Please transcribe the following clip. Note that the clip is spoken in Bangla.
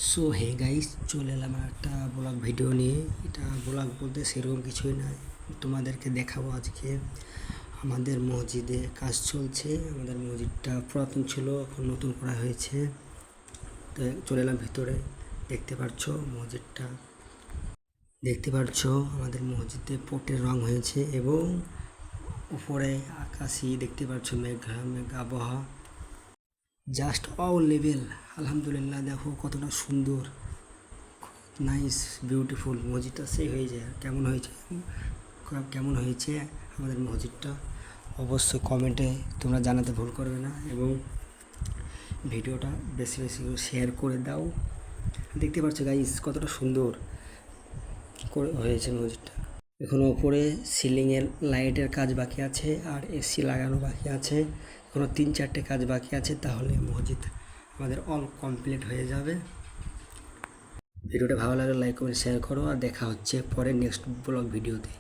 সো হে গাইস, চলে এলাম একটা ব্লগ ভিডিও নিয়ে। এটা ব্লগ বলতে সেরকম কিছুই নয়, তোমাদেরকে দেখাবো আজকে আমাদের মসজিদে কাজ চলছে। আমাদের মসজিদটা পুরাতন ছিল, এখন নতুন করা হয়েছে। তো চলে এলাম ভিতরে। দেখতে পাচ্ছো মসজিদটা, দেখতে পাচ্ছো আমাদের মসজিদে পটের রং হয়েছে এবং উপরে আকাশি দেখতে পাচ্ছো, মেঘা মেঘা আবহাওয়া জাস্ট অল লেভেল। আলহামদুলিল্লাহ, দেখো কতটা সুন্দর, নাইস বিউটিফুল। মসজিদটা সেই হয়ে যায়। কেমন হয়েছে আমাদের মসজিদটা অবশ্যই কমেন্টে তোমরা জানাতে ভুল করবে না, এবং ভিডিওটা বেশি বেশি করে শেয়ার করে দাও। দেখতে পাচ্ছ গাইস কতটা সুন্দর করে হয়েছে মসজিদটা। এখনও ওপরে সিলিংয়ের লাইটের কাজ বাকি আছে, আর এসি লাগানো বাকি আছে। এখনও 3-4টে কাজ বাকি আছে, তাহলে মসজিদ আমাদের অল কমপ্লিট হয়ে যাবে। ভিডিওটা ভালো লাগলে লাইক কমেন্ট শেয়ার করো, আর দেখা হচ্ছে পরে নেক্সট ব্লগ ভিডিওতে।